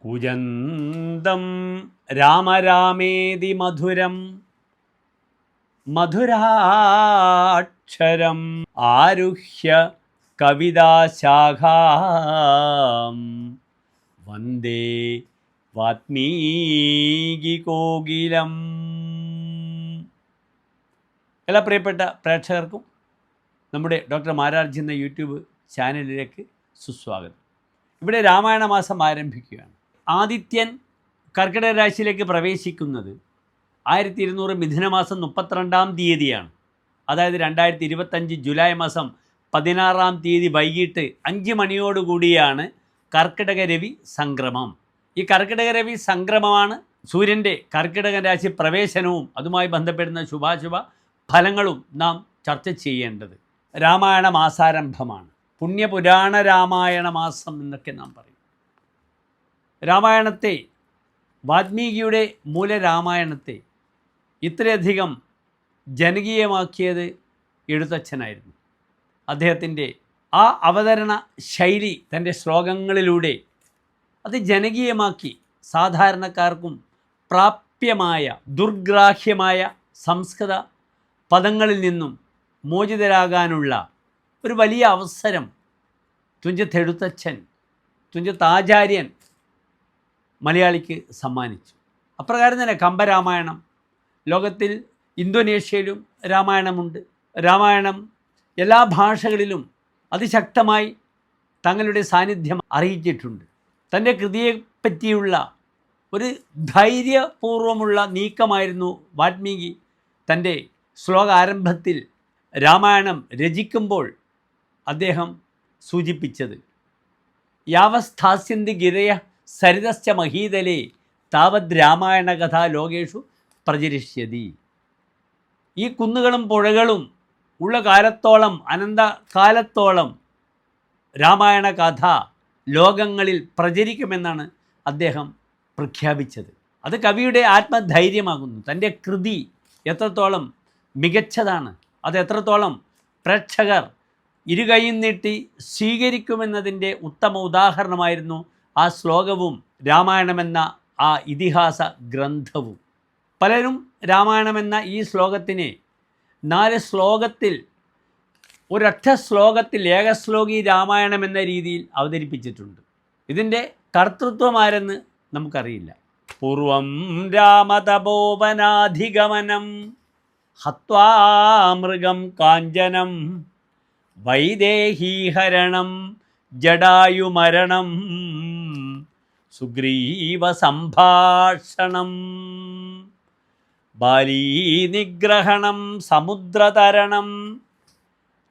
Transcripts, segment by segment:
കുജന്തം രാമരാമേതി മധുരം മധുരാക്ഷരം ആരുഹ്യ കവിതാശാഖാം വന്ദേ വാത്മീകികോകിലം. എല്ലാ പ്രിയപ്പെട്ട പ്രേക്ഷകർക്കും നമ്മുടെ ഡോക്ടർ മാരാർജി എന്ന യൂട്യൂബ് ചാനലിലേക്ക് സുസ്വാഗതം. ഇവിടെ രാമായണ മാസം ആരംഭിക്കുകയാണ്. ആദിത്യൻ കർക്കിടക രാശിയിലേക്ക് പ്രവേശിക്കുന്നത് 1200 മിഥുനമാസം 32-ാം തീയതിയാണ്. അതായത് 2025 ജൂലൈ മാസം 16-ാം തീയതി വൈകിട്ട് 5 മണിയോടുകൂടിയാണ് കർക്കിടക രവി സംക്രമം. ഈ കർക്കിടക രവി സംക്രമമാണ് സൂര്യൻ്റെ കർക്കിടക രാശി പ്രവേശനവും അതുമായി ബന്ധപ്പെടുന്ന ശുഭാശുഭ ഫലങ്ങളും നാം ചർച്ച ചെയ്യേണ്ടത്. രാമായണ മാസാരംഭമാണ്. പുണ്യപുരാണ രാമായണ മാസം എന്നൊക്കെ നാം പറയും. രാമായണത്തെ, വാൽമീകിയുടെ മൂലരാമായണത്തെ ഇത്രയധികം ജനകീയമാക്കിയത് എഴുത്തച്ഛനായിരുന്നു. അദ്ദേഹത്തിൻ്റെ ആ അവതരണ ശൈലി തൻ്റെ ശ്ലോകങ്ങളിലൂടെ അത് ജനകീയമാക്കി സാധാരണക്കാർക്കും പ്രാപ്യമായ ദുർഗ്രാഹ്യമായ സംസ്കൃത പദങ്ങളിൽ നിന്നും മോചിതരാകാനുള്ള ഒരു വലിയ അവസരം തുഞ്ചത്ത് എഴുത്തച്ഛൻ, തുഞ്ചത്ത് ആചാര്യൻ മലയാളിക്ക് സമ്മാനിച്ചു. അപ്രകാരം തന്നെ കമ്പരാമായണം, ലോകത്തിൽ ഇന്തോനേഷ്യയിലും രാമായണമുണ്ട്. രാമായണം എല്ലാ ഭാഷകളിലും അതിശക്തമായി തങ്ങളുടെ സാന്നിധ്യം അറിയിച്ചിട്ടുണ്ട്. തൻ്റെ കൃതിയെപ്പറ്റിയുള്ള ഒരു ധൈര്യപൂർവമുള്ള നീക്കമായിരുന്നു വാൽമീകി തൻ്റെ ശ്ലോകാരംഭത്തിൽ രാമായണം രചിക്കുമ്പോൾ അദ്ദേഹം സൂചിപ്പിച്ചത്. യാവസ്ഥാസ്യന്തി ഗിരയ സരിതശ്ച മഹീതലേ താവത് രാമായണ കഥ ലോകേഷു പ്രചരിഷ്യതി. ഈ കുന്നുകളും പുഴകളും ഉള്ള കാലത്തോളം, അനന്തകാലത്തോളം രാമായണ കഥ ലോകങ്ങളിൽ പ്രചരിക്കുമെന്നാണ് അദ്ദേഹം പ്രഖ്യാപിച്ചത്. അത് കവിയുടെ ആത്മധൈര്യമാകുന്നു. തൻ്റെ കൃതി എത്രത്തോളം മികച്ചതാണ്, അത് എത്രത്തോളം പ്രേക്ഷകർ ഇരുകൈയും നീട്ടി സ്വീകരിക്കുമെന്നതിൻ്റെ ഉത്തമ ഉദാഹരണമായിരുന്നു ആ ശ്ലോകവും രാമായണമെന്ന ആ ഇതിഹാസ ഗ്രന്ഥവും. പലരും രാമായണമെന്ന ഈ ശ്ലോകത്തിനെ 4 ശ്ലോകത്തിൽ, ഒരൊറ്റ ശ്ലോകത്തിൽ ഏകശ്ലോകി രാമായണമെന്ന രീതിയിൽ അവതരിപ്പിച്ചിട്ടുണ്ട്. ഇതിൻ്റെ കർത്തൃത്വമാരെന്ന് നമുക്കറിയില്ല. പൂർവം രാമതപോവനാധിഗമനം ഹത്വാ മൃഗം കാഞ്ചനം വൈദേഹീഹരണം ജടായുമരണം സുഗ്രീവ സംഭാഷണം ബാലീനിഗ്രഹണം സമുദ്രതരണം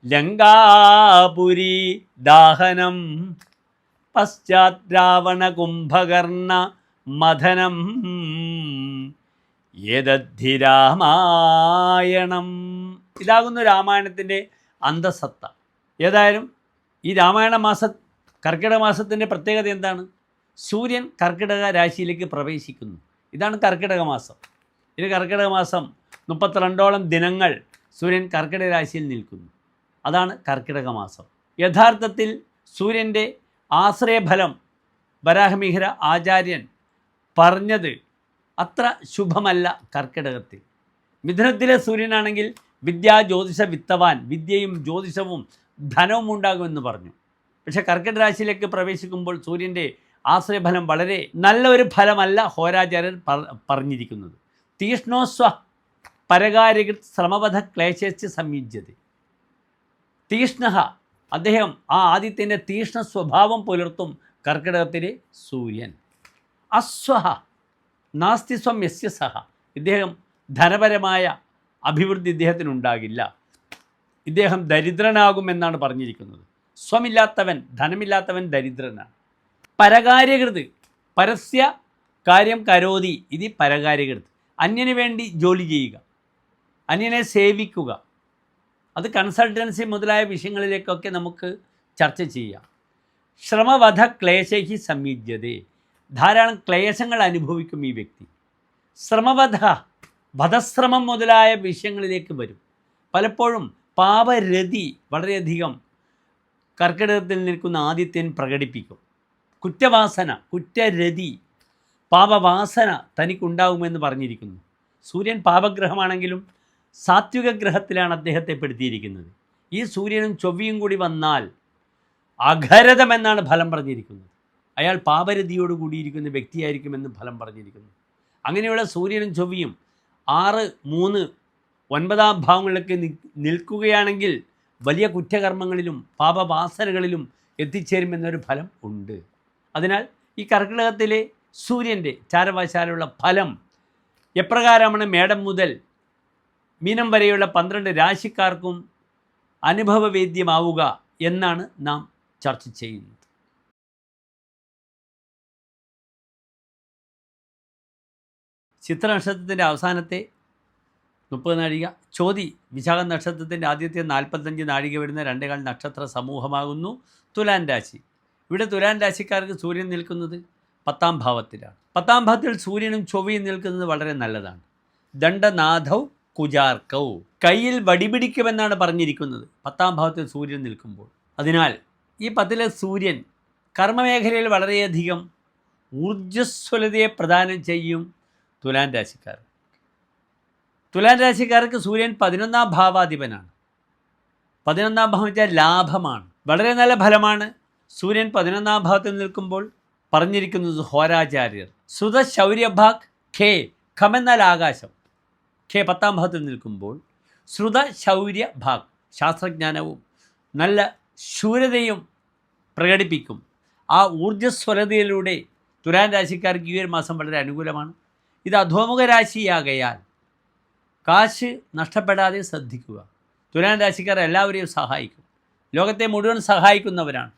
ലങ്കാപുരി ദാഹനം പശ്ചാത് രാവണ കുംഭകർണ മഥനം ഏതദ്ധി രാമായണം. ഇതാകുന്നു രാമായണത്തിൻ്റെ അന്തസത്ത. ഏതായാലും ഈ രാമായണ കർക്കിടക മാസത്തിൻ്റെ പ്രത്യേകത എന്താണ്? സൂര്യൻ കർക്കിടക രാശിയിലേക്ക് പ്രവേശിക്കുന്നു. ഇതാണ് കർക്കിടക മാസം. ഇത് കർക്കിടക മാസം 32ഓളം ദിനങ്ങൾ സൂര്യൻ കർക്കിടക രാശിയിൽ നിൽക്കുന്നു. അതാണ് കർക്കിടക മാസം. യഥാർത്ഥത്തിൽ സൂര്യൻ്റെ ആശ്രയഫലം വരാഹമിഹിര ആചാര്യൻ പറഞ്ഞത് അത്ര ശുഭമല്ല. കർക്കിടകത്തിൽ മിഥുനത്തിലെ സൂര്യനാണെങ്കിൽ വിദ്യാ ജ്യോതിഷ വിത്തവാൻ, വിദ്യയും ജ്യോതിഷവും ധനവും ഉണ്ടാകുമെന്ന് പറഞ്ഞു. പക്ഷേ കർക്കിടക രാശിയിലേക്ക് പ്രവേശിക്കുമ്പോൾ സൂര്യൻ്റെ ആശ്രയഫലം വളരെ നല്ല ഒരു ഫലമല്ല ഹോരാചാര്യൻ പറഞ്ഞിരിക്കുന്നത്. തീഷ്ണോസ്വ പരകാര്യകൃത് ശ്രമവധ ക്ലേശേച്ച് സംയുജ്യത. തീഷ്ണ, അദ്ദേഹം ആ ആദിത്യൻ്റെ തീഷ്ണ സ്വഭാവം പുലർത്തും കർക്കിടകത്തിലെ സൂര്യൻ. അസ്വഹ നാസ്തി സ്വം യസ്യ സഹ. ഇദ്ദേഹം ധനപരമായ അഭിവൃദ്ധി ഇദ്ദേഹത്തിനുണ്ടാകില്ല. ഇദ്ദേഹം ദരിദ്രനാകുമെന്നാണ് പറഞ്ഞിരിക്കുന്നത്. സ്വമില്ലാത്തവൻ, ധനമില്ലാത്തവൻ ദരിദ്രനാണ്. പരകാര്യകൃത്, പരസ്യ കാര്യം കരോതി ഇത് പരകാര്യകൃത്. അന്യന് വേണ്ടി ജോലി ചെയ്യുക, അന്യനെ സേവിക്കുക. അത് കൺസൾട്ടൻസി മുതലായ വിഷയങ്ങളിലേക്കൊക്കെ നമുക്ക് ചർച്ച ചെയ്യാം. ശ്രമവധ ക്ലേശഹി സംയുജ്യതേ. ധാരാളം ക്ലേശങ്ങൾ അനുഭവിക്കും ഈ വ്യക്തി. ശ്രമവധ, വധശ്രമം മുതലായ വിഷയങ്ങളിലേക്ക് വരും. പലപ്പോഴും പാപരതി വളരെയധികം കർക്കിടകത്തിൽ നിൽക്കുന്ന ആദിത്യൻ പ്രകടിപ്പിക്കും. കുറ്റവാസന, കുറ്റരതി, പാപവാസന തനിക്കുണ്ടാകുമെന്ന് പറഞ്ഞിരിക്കുന്നു. സൂര്യൻ പാപഗ്രഹമാണെങ്കിലും സാത്വിക ഗ്രഹത്തിലാണ് അദ്ദേഹത്തെ പെടുത്തിയിരിക്കുന്നത്. ഈ സൂര്യനും ചൊവ്വയും കൂടി വന്നാൽ അഘരതമെന്നാണ് ഫലം പറഞ്ഞിരിക്കുന്നത്. അയാൾ പാപരതിയോട് കൂടിയിരിക്കുന്ന വ്യക്തിയായിരിക്കുമെന്ന് ഫലം പറഞ്ഞിരിക്കുന്നു. അങ്ങനെയുള്ള സൂര്യനും ചൊവ്വയും 6, 3, 9 ഭാവങ്ങളിലൊക്കെ നിൽക്കുകയാണെങ്കിൽ വലിയ കുറ്റകർമ്മങ്ങളിലും പാപവാസനകളിലും എത്തിച്ചേരുമെന്നൊരു ഫലം ഉണ്ട്. അതിനാൽ ഈ കർക്കിടകത്തിലെ സൂര്യൻ്റെ ചാരവാശാലുള്ള ഫലം എപ്രകാരമാണ് മേടം മുതൽ മീനം വരെയുള്ള 12 രാശിക്കാർക്കും അനുഭവവേദ്യമാവുക എന്നാണ് നാം ചർച്ച ചെയ്യുന്നത്. ചിത്ര നക്ഷത്രത്തിൻ്റെ അവസാനത്തെ 30 നാഴിക, ചോതി വിശാഖ നക്ഷത്രത്തിൻ്റെ ആദ്യത്തെ 45 നാഴിക വരുന്ന 2 നക്ഷത്ര സമൂഹമാകുന്നു തുലാൻ രാശി. ഇവിടെ തുലാൻ രാശിക്കാർക്ക് സൂര്യൻ നിൽക്കുന്നത് 10ാം ഭാവത്തിലാണ്. 10ാം ഭാവത്തിൽ സൂര്യനും ചൊവ്വയും നിൽക്കുന്നത് വളരെ നല്ലതാണ്. ദണ്ഡനാഥൗ കുജാർക്കൗ, കയ്യിൽ വടിപിടിക്കുമെന്നാണ് പറഞ്ഞിരിക്കുന്നത് 10ാം ഭാവത്തിൽ സൂര്യൻ നിൽക്കുമ്പോൾ. അതിനാൽ ഈ 10ലെ സൂര്യൻ കർമ്മമേഖലയിൽ വളരെയധികം ഊർജ്ജസ്വലതയെ പ്രദാനം ചെയ്യും തുലാൻ രാശിക്കാർ. തുലാൻ രാശിക്കാർക്ക് സൂര്യൻ 11ാം ഭാവാധിപനാണ്. 11ാം ഭാവം വെച്ചാൽ ലാഭമാണ്, വളരെ നല്ല ഫലമാണ്. സൂര്യൻ 11ാം ഭാവത്തിൽ നിൽക്കുമ്പോൾ പറഞ്ഞിരിക്കുന്നത് ഹോരാചാര്യർ ശ്രുത ശൗര്യഭാഗ് ഖേ, ഖമെന്നാൽ ആകാശം, ഖേ 10ാം ഭാവത്തിൽ നിൽക്കുമ്പോൾ ശ്രുത ശൗര്യഭാഗ്, ശാസ്ത്രജ്ഞാനവും നല്ല ശൂരതയും പ്രകടിപ്പിക്കും. ആ ഊർജ്ജസ്വലതയിലൂടെ തുലാൻ രാശിക്കാർക്ക് ഈ ഒരു മാസം വളരെ അനുകൂലമാണ്. ഇത് അധോമുഖ രാശിയാകയാൽ കാശ് നഷ്ടപ്പെടാതെ ശ്രദ്ധിക്കുക. തുലാൻ രാശിക്കാർ എല്ലാവരെയും സഹായിക്കും, ലോകത്തെ മുഴുവൻ സഹായിക്കുന്നവരാണ്.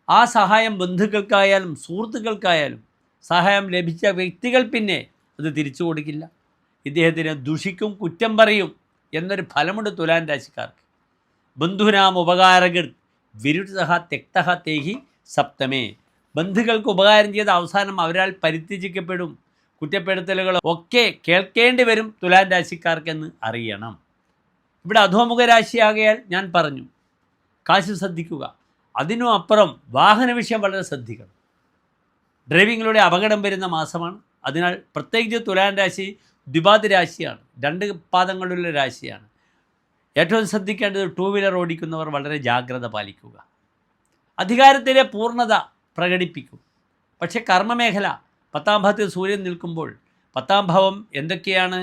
ആ സഹായം ബന്ധുക്കൾക്കായാലും സുഹൃത്തുക്കൾക്കായാലും സഹായം ലഭിച്ച വ്യക്തികൾ പിന്നെ അത് തിരിച്ചു കൊടുക്കില്ല. ഇദ്ദേഹത്തിനെ ദുഷിക്കും, കുറ്റം പറയും എന്നൊരു ഫലമുണ്ട് തുലാൻ രാശിക്കാർക്ക്. ബന്ധുനാം ഉപകാരകർ വിരുദ്ധ തെക്തഹ തേഹി സപ്തമേ, ബന്ധുക്കൾക്ക് ഉപകാരം ചെയ്ത് അവസാനം അവരാൽ പരിത്യജിക്കപ്പെടും. കുറ്റപ്പെടുത്തലുകൾ ഒക്കെ കേൾക്കേണ്ടി വരും തുലാൻ രാശിക്കാർക്കെന്ന് അറിയണം. ഇവിടെ അധോമുഖ രാശിയാകയാൽ ഞാൻ പറഞ്ഞു കാശ് ശ്രദ്ധിക്കുക. അതിനും അപ്പുറം വാഹന വിഷയം വളരെ ശ്രദ്ധിക്കണം. ഡ്രൈവിങ്ങിലൂടെ അപകടം വരുന്ന മാസമാണ്. അതിനാൽ പ്രത്യേകിച്ച് തുലാൻ രാശി ദ്വിപാദി രാശിയാണ്, 2 പാദങ്ങളുള്ള രാശിയാണ്. ഏറ്റവും ശ്രദ്ധിക്കേണ്ടത് 2 വീലർ ഓടിക്കുന്നവർ വളരെ ജാഗ്രത പാലിക്കുക. അധികാരത്തിലെ പൂർണ്ണത പ്രകടിപ്പിക്കും. പക്ഷേ കർമ്മമേഖല 10ാം ഭാവത്തിൽ സൂര്യൻ നിൽക്കുമ്പോൾ 10ാം ഭാവം എന്തൊക്കെയാണ്?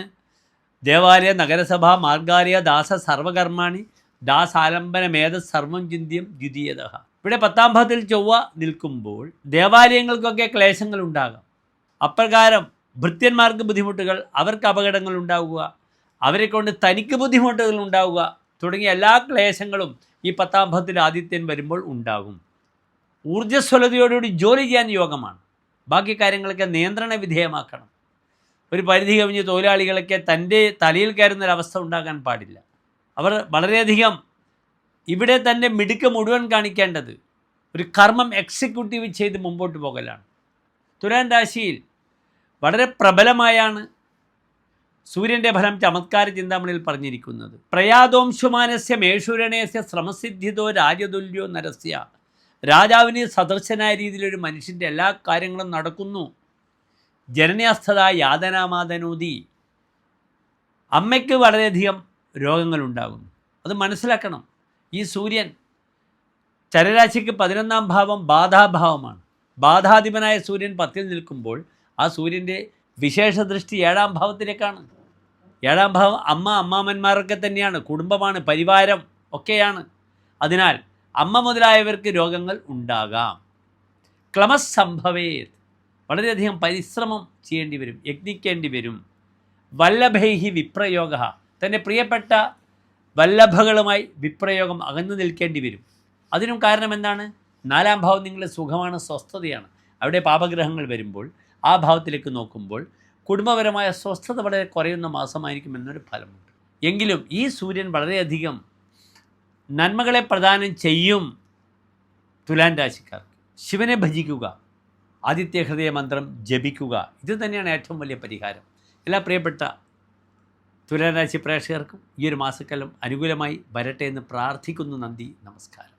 ദേവാലയ, നഗരസഭ, മാർഗാലയ, ദാസ, സർവകർമാണി, ദാസാലംബനമേധ സർവം ചിന്തിയം ദ്വിതീയത. ഇവിടെ 10ാം ഭാവത്തിൽ ചൊവ്വ നിൽക്കുമ്പോൾ ദേവാലയങ്ങൾക്കൊക്കെ ക്ലേശങ്ങൾ ഉണ്ടാകാം. അപ്രകാരം ഭൃത്യന്മാർക്ക് ബുദ്ധിമുട്ടുകൾ, അവർക്ക് അപകടങ്ങൾ ഉണ്ടാവുക, അവരെ കൊണ്ട് തനിക്ക് ബുദ്ധിമുട്ടുകൾ ഉണ്ടാവുക തുടങ്ങിയ എല്ലാ ക്ലേശങ്ങളും ഈ 10ാം ഭാവത്തിൽ ആദിത്യൻ വരുമ്പോൾ ഉണ്ടാകും. ഊർജ്ജസ്വലതയോടുകൂടി ജോലി ചെയ്യാൻ യോഗമാണ്. ബാക്കി കാര്യങ്ങളൊക്കെ നിയന്ത്രണ വിധേയമാക്കണം. ഒരു പരിധി കവിഞ്ഞ് തൊഴിലാളികളൊക്കെ തൻ്റെ തലയിൽ കയറുന്നൊരവസ്ഥ ഉണ്ടാകാൻ പാടില്ല. അവർ വളരെയധികം ഇവിടെ തൻ്റെ മിടുക്ക് മുഴുവൻ കാണിക്കേണ്ടത് ഒരു കർമ്മം എക്സിക്യൂട്ടീവ് ചെയ്ത് മുമ്പോട്ട് പോകലാണ്. തുലാൻ രാശിയിൽ വളരെ പ്രബലമായാണ് സൂര്യൻ്റെ ഫലം ചമത്കാര ചിന്താമണിയിൽ പറഞ്ഞിരിക്കുന്നത്. പ്രയാതോംശുമാനസ്യ മേഷുരണേസ്യ ശ്രമസിദ്ധിതോ രാജതുല്യോ നരസ്യ, രാജാവിന് സദൃശനായ രീതിയിലൊരു മനുഷ്യൻ്റെ എല്ലാ കാര്യങ്ങളും നടക്കുന്നു. ജനനസ്ഥത യാതനാമാതനൂതി, അമ്മയ്ക്ക് വളരെയധികം രോഗങ്ങളുണ്ടാകുന്നു. അത് മനസ്സിലാക്കണം. ഈ സൂര്യൻ ചരരാശിക്ക് 11ാം ഭാവം ബാധാഭാവമാണ്. ബാധാധിപനായ സൂര്യൻ 10ൽ നിൽക്കുമ്പോൾ ആ സൂര്യൻ്റെ വിശേഷ ദൃഷ്ടി 7ാം ഭാവത്തിലേക്കാണ്. 7ാം ഭാവം അമ്മാമന്മാരൊക്കെ തന്നെയാണ്, കുടുംബമാണ്, പരിവാരം ഒക്കെയാണ്. അതിനാൽ അമ്മ മുതലായവർക്ക് രോഗങ്ങൾ ഉണ്ടാകാം. ക്ലമസ് സംഭവേത്, വളരെയധികം പരിശ്രമം ചെയ്യേണ്ടി വരും, യത്നിക്കേണ്ടി വരും. വല്ലഭൈഹി വിപ്രയോഗ, തൻ്റെ പ്രിയപ്പെട്ട വല്ലഭകളുമായി വിപ്രയോഗം അകന്നു നിൽക്കേണ്ടി വരും. അതിനും കാരണം എന്താണ്? 4ാം ഭാവം നിങ്ങളുടെ സുഖമാണ്, സ്വസ്ഥതയാണ്. അവിടെ പാപഗ്രഹങ്ങൾ വരുമ്പോൾ ആ ഭാവത്തിലേക്ക് നോക്കുമ്പോൾ കുടുംബപരമായ സ്വസ്ഥത വളരെ കുറയുന്ന മാസമായിരിക്കുമെന്നൊരു ഫലമുണ്ട്. എങ്കിലും ഈ സൂര്യൻ വളരെയധികം നന്മകളെ പ്രദാനം ചെയ്യും തുലാൻ രാശിക്കാർക്ക്. ശിവനെ ഭജിക്കുക, ആദിത്യ ഹൃദയ മന്ത്രം ജപിക്കുക, ഇത് തന്നെയാണ് ഏറ്റവും വലിയ പരിഹാരം. എല്ലാ പ്രിയപ്പെട്ട തുലാൻ രാശി പ്രേക്ഷകർക്കും ഈ ഒരു മാസക്കാലം അനുകൂലമായി വരട്ടെ എന്ന് പ്രാർത്ഥിക്കുന്നു. നന്ദി, നമസ്കാരം.